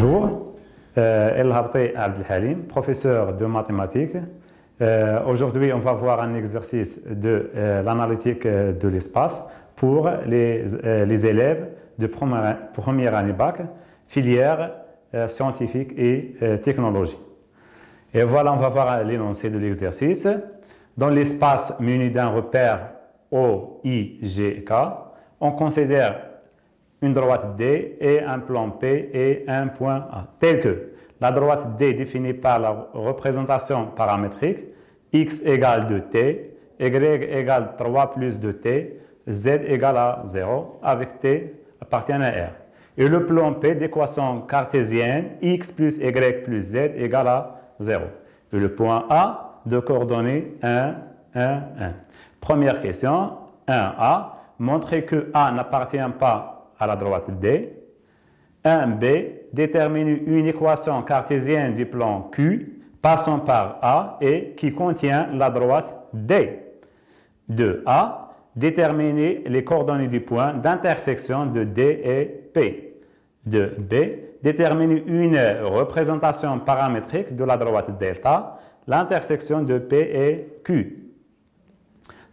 Bonjour, El Habti Abdelhalim, professeur de mathématiques. Aujourd'hui, on va voir un exercice de l'analytique de l'espace pour les élèves de première année bac, filière scientifique et technologie. Et voilà, on va voir l'énoncé de l'exercice. Dans l'espace muni d'un repère O, I, G, K, on considère une droite D et un plan P et un point A, tel que la droite D définie par la représentation paramétrique x égale 2t, y égale 3 plus 2t, z égale à 0, avec t appartient à R. Et le plan P d'équation cartésienne x plus y plus z égale à 0. Et le point A de coordonnées 1, 1, 1. Première question, 1A, montrer que A n'appartient pas à la droite D. 1B, détermine une équation cartésienne du plan Q passant par A et qui contient la droite D. 2A, déterminer les coordonnées du point d'intersection de D et P. 2B, déterminer une représentation paramétrique de la droite delta, l'intersection de P et Q.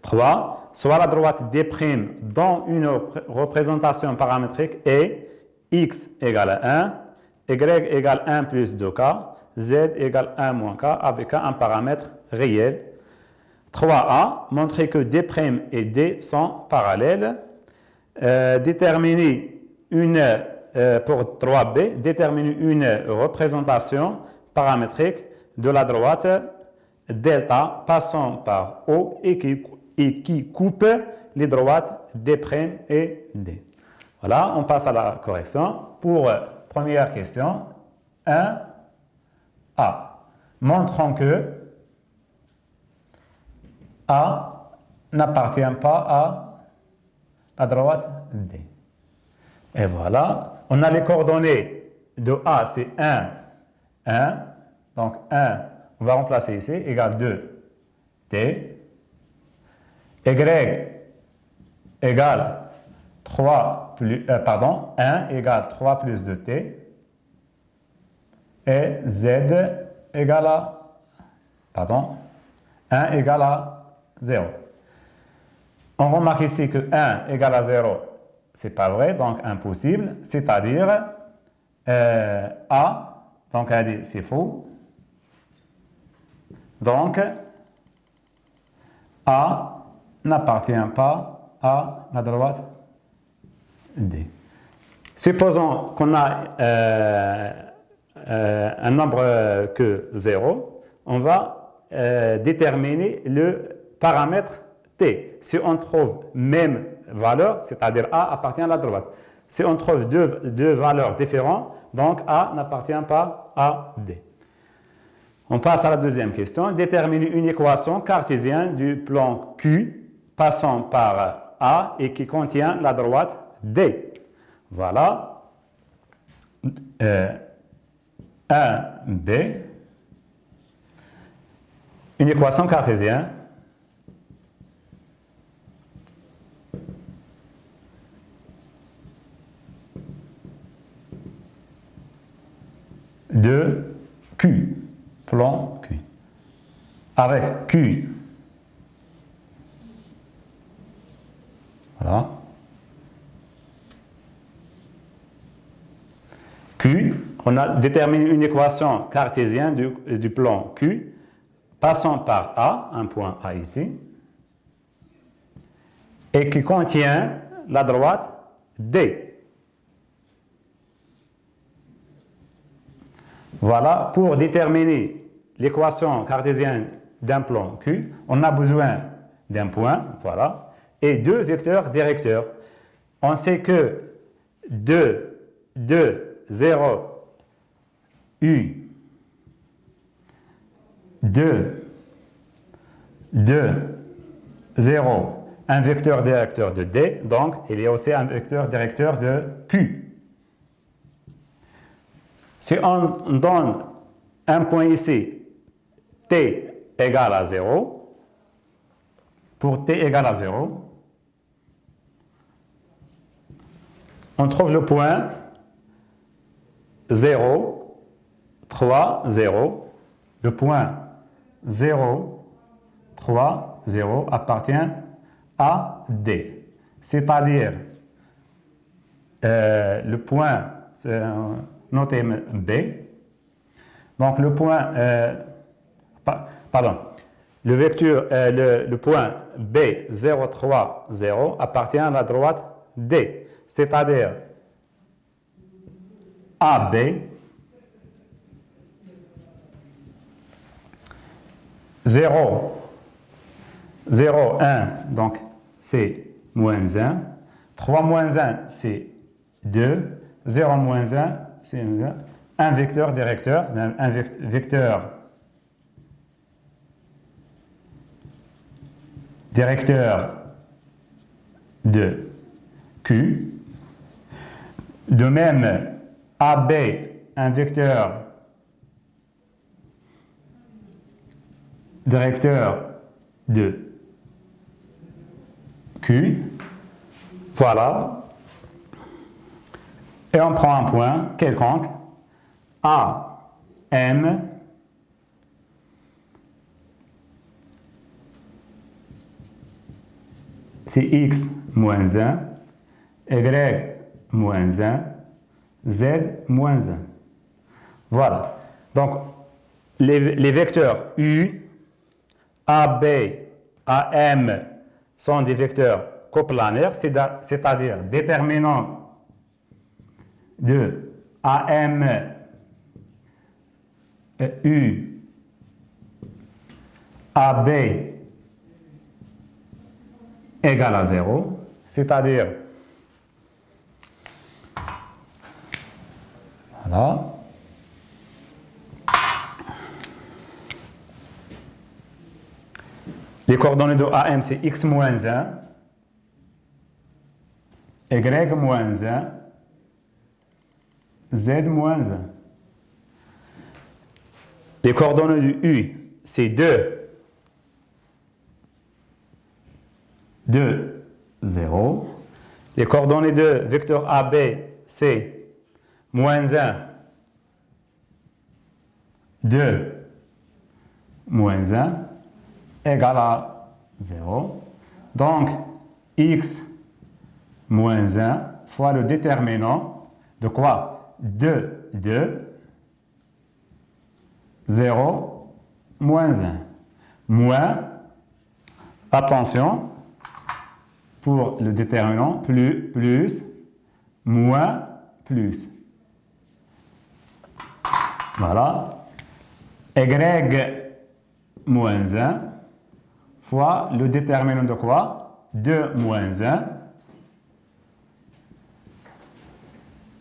3. Soit la droite D' dans une représentation paramétrique et x égale à 1, y égale 1 plus 2k, z égale 1 moins k avec un paramètre réel. 3a, montrer que D' et D sont parallèles. Déterminer pour 3b, déterminer une représentation paramétrique de la droite delta passant par O et qui coupe les droites D' et D. Voilà, on passe à la correction. Pour première question, 1A. Montrons que A n'appartient pas à la droite D. Et voilà, on a les coordonnées de A, c'est 1, 1. Donc 1, on va remplacer ici, égale 2, T. Y égale 1 égale 3 plus 2t et z égale à 1 égale à 0. On remarque ici que 1 égale à 0, c'est pas vrai, donc impossible, c'est-à-dire A, donc on a dit c'est faux. Donc A n'appartient pas à la droite D. Supposons qu'on a un nombre que 0, on va déterminer le paramètre T. Si on trouve même valeur, c'est-à-dire A appartient à la droite. Si on trouve deux valeurs différentes, donc A n'appartient pas à D. On passe à la deuxième question. Déterminer une équation cartésienne du plan Q passant par A et qui contient la droite D. Voilà. 1B. Une équation cartésienne. De Q. Plan Q. Avec Q. Voilà. Q, on a déterminé une équation cartésienne du plan Q passant par A, un point A ici, et qui contient la droite D. Voilà, pour déterminer l'équation cartésienne d'un plan Q, on a besoin d'un point, voilà, et deux vecteurs directeurs. On sait que 2, 0, U, 2, 0, un vecteur directeur de D, donc il y a aussi un vecteur directeur de Q. Si on donne un point ici, T égale à 0, pour T égale à 0, on trouve le point 0, 3, 0. Le point 0, 3, 0 appartient à D. C'est-à-dire, le point, notez B. Donc, le point, pardon, le vecteur, le point B, 0, 3, 0 appartient à la droite D. C'est-à-dire, AB, 0, 0, 1, donc c'est moins 1. 3 moins 1, c'est 2. 0 moins 1, c'est 1. Un vecteur directeur, un vecteur directeur de Q. De même, AB, un vecteur directeur de Q. Voilà. Et on prend un point quelconque. A, M, c'est X moins 1, Y moins 1, Z moins 1. Voilà. Donc, les vecteurs U, AB, AM sont des vecteurs coplanaires, c'est-à-dire déterminant de AM U, AB égale à 0, c'est-à-dire, voilà, les coordonnées de AM c'est X moins 1, Y moins 1, Z moins 1. Les coordonnées du U, c'est 2, 2, 0. Les coordonnées de vecteur AB, c'est moins 1, 2, moins 1, égale à 0. Donc, X moins 1 fois le déterminant de quoi? 2, 2. 0, moins 1, moins, attention, pour le déterminant, plus, moins, plus. Voilà. Y moins 1 fois le déterminant de quoi? 2 moins 1,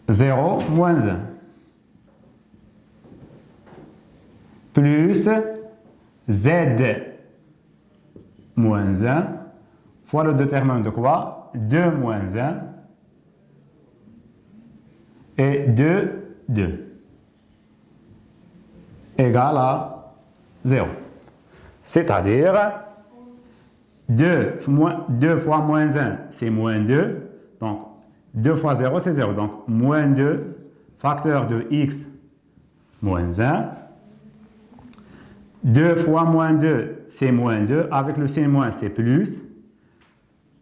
0, moins 1. Plus Z moins 1 fois le déterminant de quoi? 2 moins 1 et 2, 2 égale à 0. C'est-à-dire 2 fois moins 1, c'est moins 2. Donc 2 fois 0, c'est 0. Donc moins 2, facteur de x moins 1. 2 fois moins 2, c'est moins 2. Avec le signe moins, c'est plus.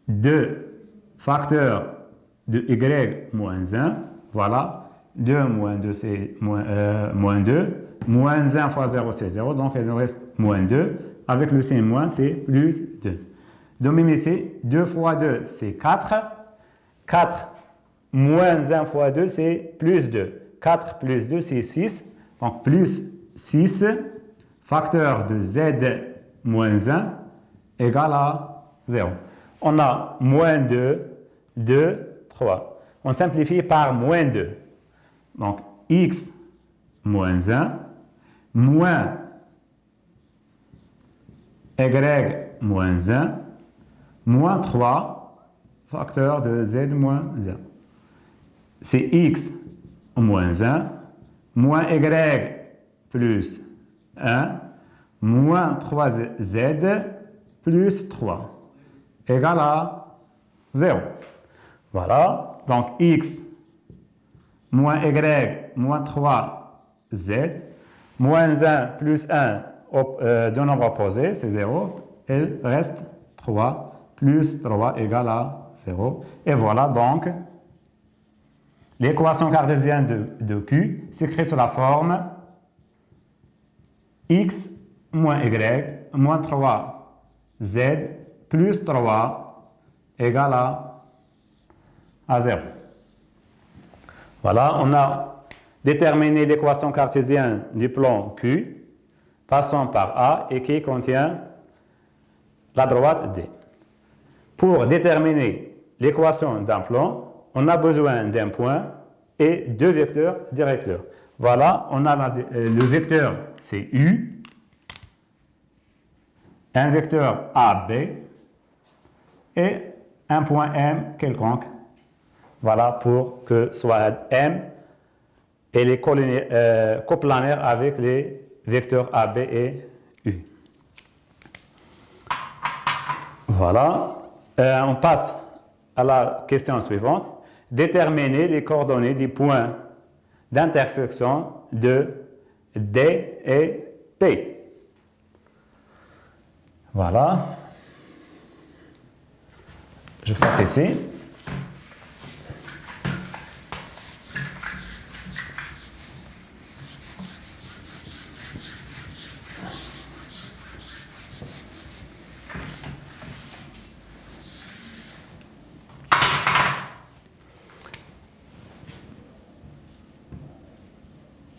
2 facteur de y moins 1. Voilà. 2 moins 2, c'est moins 2. Moins 1 fois 0, c'est 0. Donc, il nous reste moins 2. Avec le signe moins, c'est plus 2. De même ici, 2 fois 2, c'est 4. 4 moins 1 fois 2, c'est plus 2. 4 plus 2, c'est 6. Donc, plus 6. Facteur de z moins 1 égale à 0. On a moins 2, 2, 3. On simplifie par moins 2. Donc, x moins 1 moins y moins 1 moins 3 facteur de z moins 1. C'est x moins 1 moins y plus 1 moins 3z plus 3 égale à 0. Voilà. Donc, x moins y moins 3z, moins 1 plus 1 de nombre opposé, c'est 0. Il reste 3 plus 3 égale à 0. Et voilà donc l'équation cartésienne de Q s'écrit sous la forme x moins y moins 3z plus 3 égale à 0. Voilà, on a déterminé l'équation cartésienne du plan Q passant par A et qui contient la droite D. Pour déterminer l'équation d'un plan, on a besoin d'un point et deux vecteurs directeurs. Voilà, on a le vecteur c'est U, un vecteur AB et un point M quelconque. Voilà pour que soit M et les coplanaires avec les vecteurs AB et U. Voilà, on passe à la question suivante. Déterminer les coordonnées des points d'intersection de D et P. Voilà. Je fasse ici.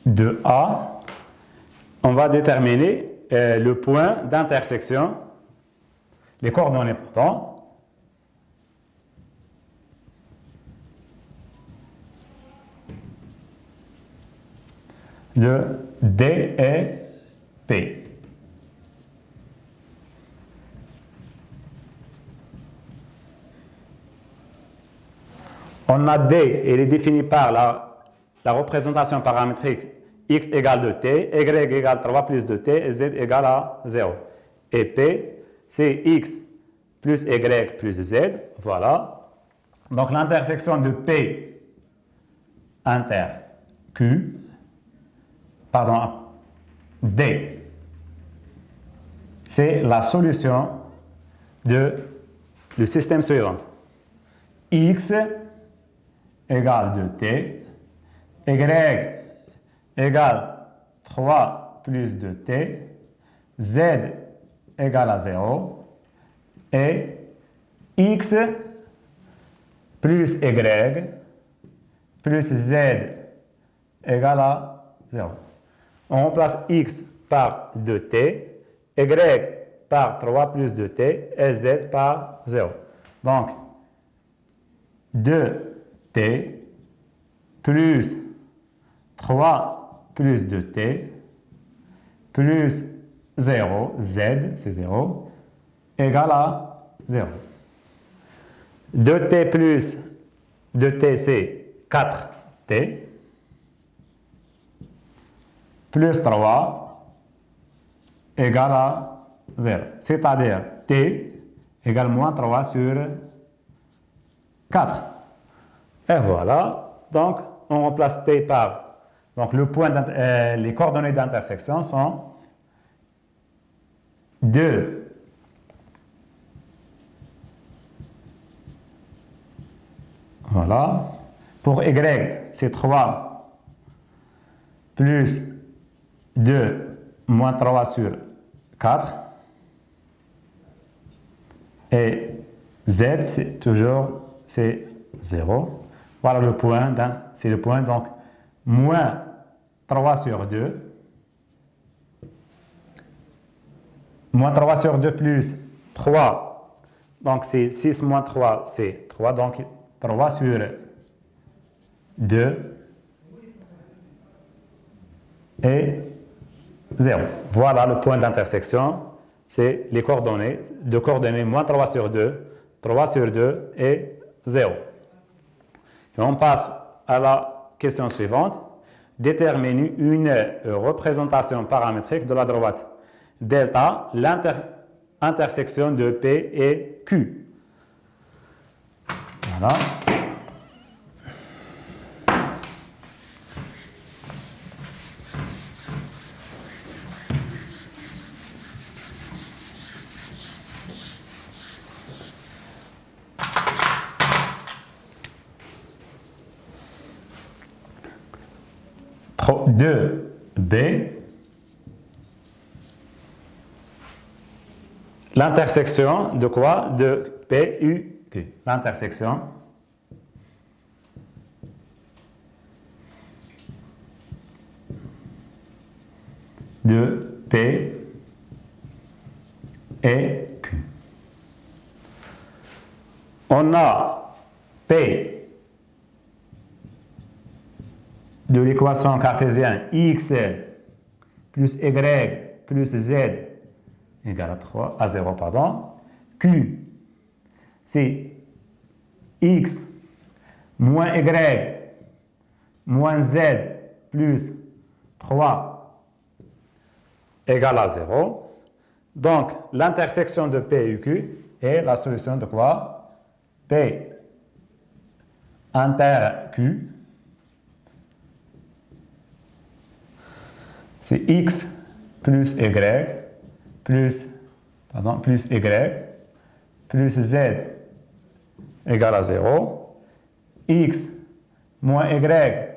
De A, on va déterminer le point d'intersection, les coordonnées pourtant, de D et P. On a D, il est défini par la représentation paramétrique x égale 2t, y égale 3 plus 2t et z égale à 0. Et P, c'est x plus y plus z. Voilà. Donc l'intersection de P inter Q, pardon, D, c'est la solution du système suivant. X égale 2t, y égale 3 plus 2t, z égale à 0, et x plus y plus z égale à 0. On remplace x par 2t, y par 3 plus 2t et z par 0. Donc, 2t plus 3 plus 2t plus 0, z, c'est 0, égale à 0. 2t plus 2t, c'est 4t, plus 3 égale à 0. C'est-à-dire t égale moins 3 sur 4. Et voilà, donc on remplace t par... Donc les coordonnées d'intersection sont 2 voilà. Pour y, c'est 3 plus 2 moins 3 sur 4. Et z, c'est toujours 0. Voilà le point, c'est le point, donc moins 3 sur 2. Moins 3 sur 2 plus 3. Donc c'est 6 moins 3, c'est 3. Donc 3 sur 2 et 0. Voilà le point d'intersection. C'est les coordonnées. De coordonnées moins 3 sur 2, 3 sur 2 et 0. Et on passe à la question suivante. Détermine une représentation paramétrique de la droite delta, l'intersection de P et Q. Voilà. 2B, l'intersection de quoi? De PUQ. L'intersection de P et Q. On a P de l'équation cartésienne x plus y plus z égale à 0, pardon. Q, c'est x moins y moins z plus 3 égale à 0. Donc, l'intersection de P et Q est la solution de quoi? P inter Q, c'est x plus y plus y plus z égale à 0. X moins y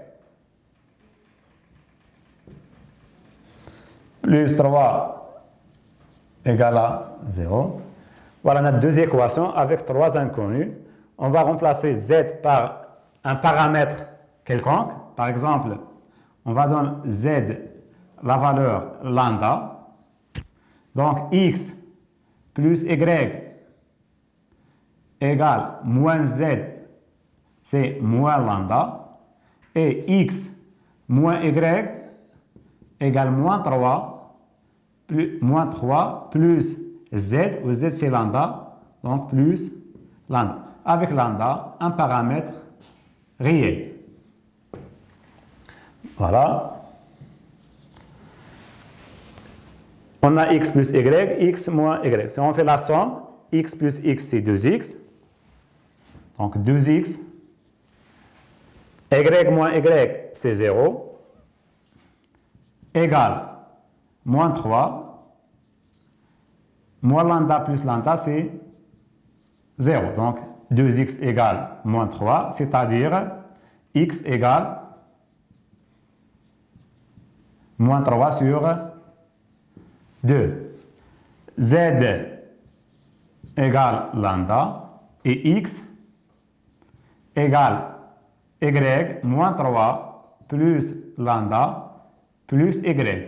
plus 3 égale à 0. Voilà notre deux équations avec trois inconnus. On va remplacer z par un paramètre quelconque. Par exemple, on va donner z la valeur lambda. Donc, x plus y égale moins z, c'est moins lambda. Et x moins y égale moins 3 plus z, où z c'est lambda, donc plus lambda. Avec lambda, un paramètre réel. Voilà. On a x plus y, x moins y. Si on fait la somme, x plus x, c'est 2x. Donc 2x. Y moins y, c'est 0. Égale moins 3. Moins lambda plus lambda, c'est 0. Donc 2x égale moins 3, c'est-à-dire x égale moins 3 sur 2. Z égale lambda et x égale y moins 3 plus lambda plus y.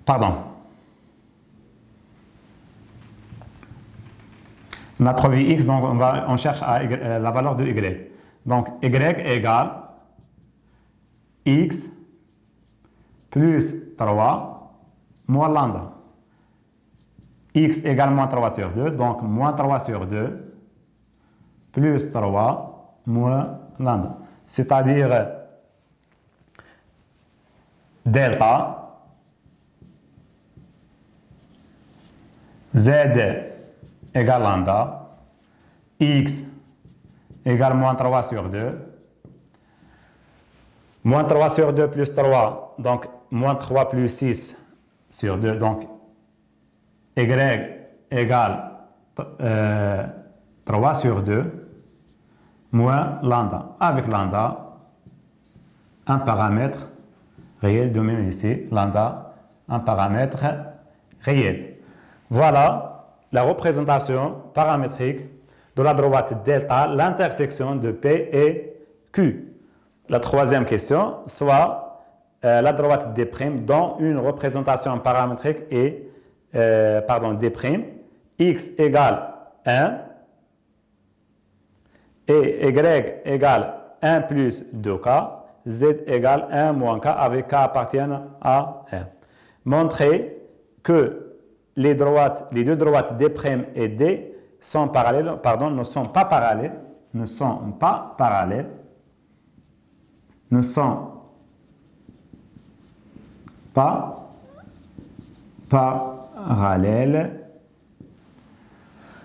Pardon. On a trouvé x, donc on cherche la valeur de y. Donc y égale x plus 3 moins lambda. X égale moins 3 sur 2, donc moins 3 sur 2 plus 3 moins lambda. C'est-à-dire delta z égale lambda, x égale moins 3 sur 2, moins 3 sur 2 plus 3, donc moins 3 plus 6 sur 2, donc y égale 3 sur 2, moins lambda. Avec lambda, un paramètre réel de même ici, lambda, un paramètre réel. Voilà la représentation paramétrique de la droite delta, l'intersection de P et Q. La troisième question, soit la droite D' dont une représentation paramétrique est, D', x égale 1 et y égale 1 plus 2k, z égale 1 moins k avec k appartiennent à 1. Montrer que les deux droites D' et D sont parallèles, ne sont pas parallèles, ne sont pas parallèles, ne sont pas parallèles,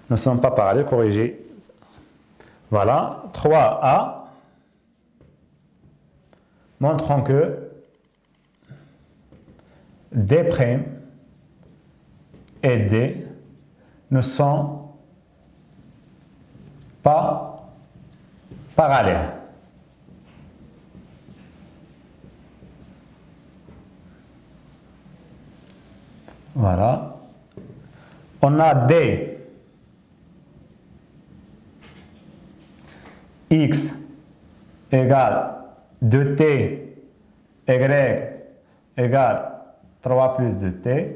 ne sont pas parallèles, corrigez. Voilà, 3A, montrant que D' et D ne sont pas parallèles. Voilà. On a D x égale 2t y égale 3 plus 2t,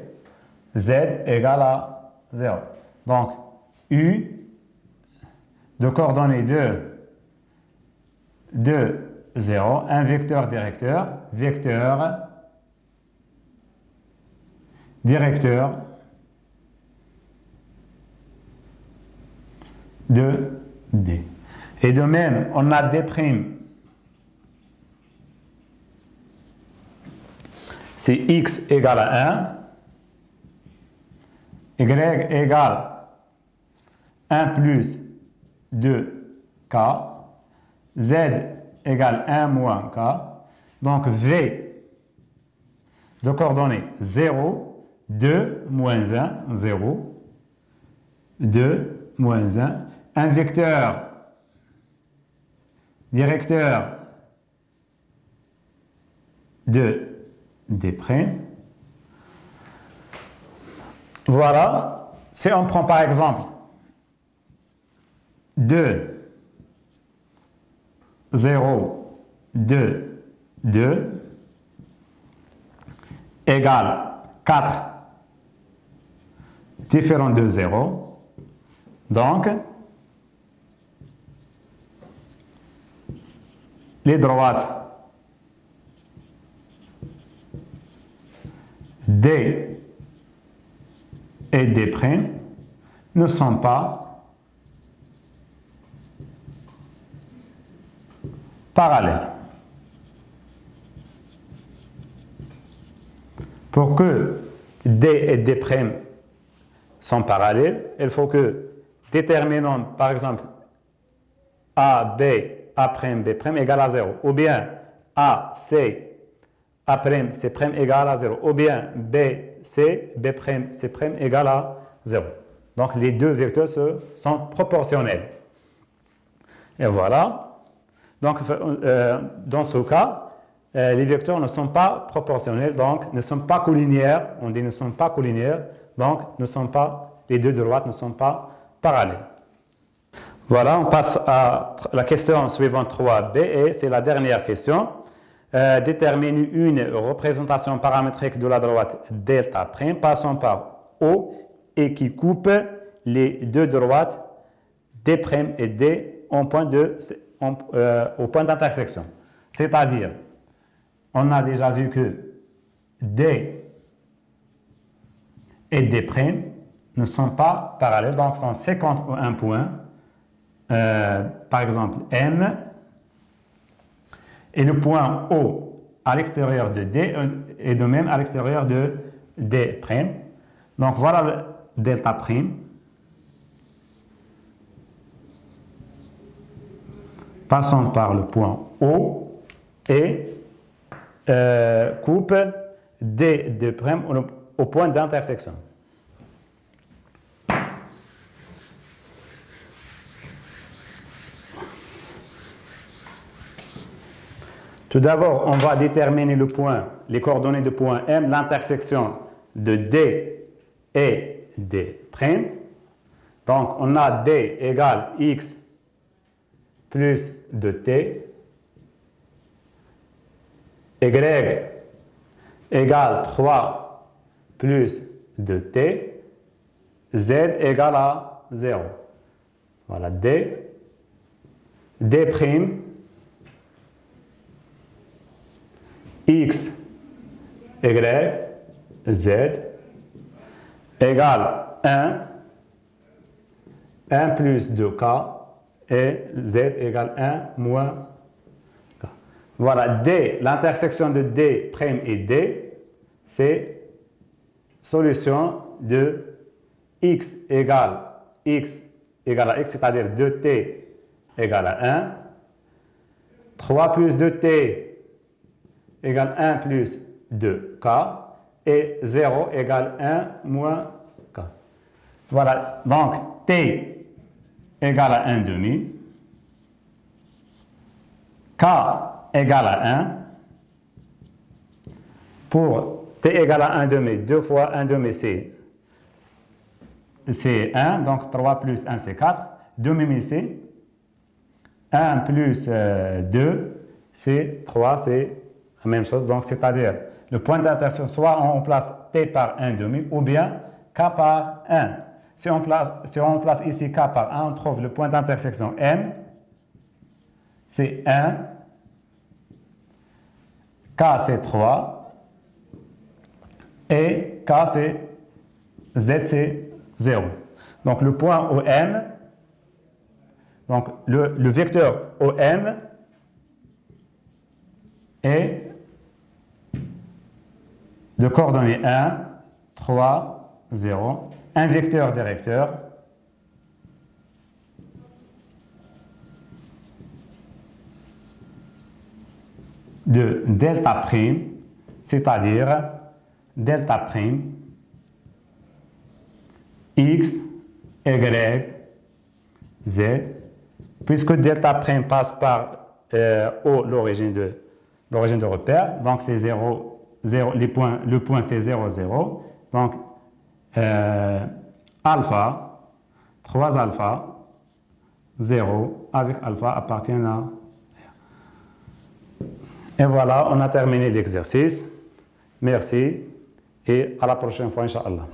z égale à 0. Donc, U de coordonnées de 0, un vecteur directeur de D. Et de même, on a D', c'est x égale à 1, y égale 1 plus 2k, z égale 1 moins k, donc v de coordonnées 0, 2, moins 1, 0, 2, moins 1, un vecteur directeur de D'. Voilà, si on prend par exemple 2, 0, 2, 2 égale 4 différent de 0. Donc, les droites D et D' ne sont pas parallèles. Pour que D et D' sont parallèles, il faut que déterminant, par exemple, A, B, A', B' égale à 0, ou bien A, C, A', C' égale à 0, ou bien B, C, B', C' égale à 0. Donc, les deux vecteurs sont proportionnels. Et voilà. Donc, dans ce cas, les vecteurs ne sont pas proportionnels, donc ne sont pas collinaires. On dit ne sont pas collinaires, donc les deux droites ne sont pas parallèles. Voilà, on passe à la question suivante 3b et c'est la dernière question. Détermine une représentation paramétrique de la droite delta' passant par O et qui coupe les deux droites D' et D au point d'intersection. C'est-à-dire, on a déjà vu que D et D' ne sont pas parallèles, donc sont 51 points. Par exemple, M et le point O à l'extérieur de D et de même à l'extérieur de D'. Donc voilà le delta'. Passant par le point O et coupe D' au point d'intersection. Tout d'abord, on va déterminer les coordonnées de point M, l'intersection de D et D'. Donc, on a D égale X plus 2T, Y égale 3 plus 2T, Z égale à 0. Voilà, D', X, Y, Z égale 1 plus 2K et Z égale 1 moins K. Voilà, D, l'intersection de D' et D, c'est solution de X égale à X, c'est-à-dire 2T égale à 1, 3 plus 2T égale 1 plus 2K et 0 égale 1 moins K. Voilà, donc T égale à 1 demi, K égale à 1. Pour t égale à 1 demi, 2 fois 1 demi, c'est 1, donc 3 plus 1, c'est 4. 2 demi, c'est 1 plus 2, c'est 3, c'est la même chose. Donc, c'est-à-dire, le point d'intersection, soit on remplace t par 1 demi, ou bien k par 1. Si on place ici k par 1, on trouve le point d'intersection m, c'est 1, k c'est 3, et k c'est z c'est 0. Donc le point OM, donc le vecteur OM est de coordonnées 1, 3, 0, un vecteur directeur de delta prime, c'est-à-dire delta prime x, y, z, puisque delta prime passe par O, l'origine de repère, donc c'est 0, 0, le point c'est 0, 0, donc alpha, 3 alpha, 0 avec alpha appartient à... Et voilà, on a terminé l'exercice. Merci et à la prochaine fois, Inch'Allah.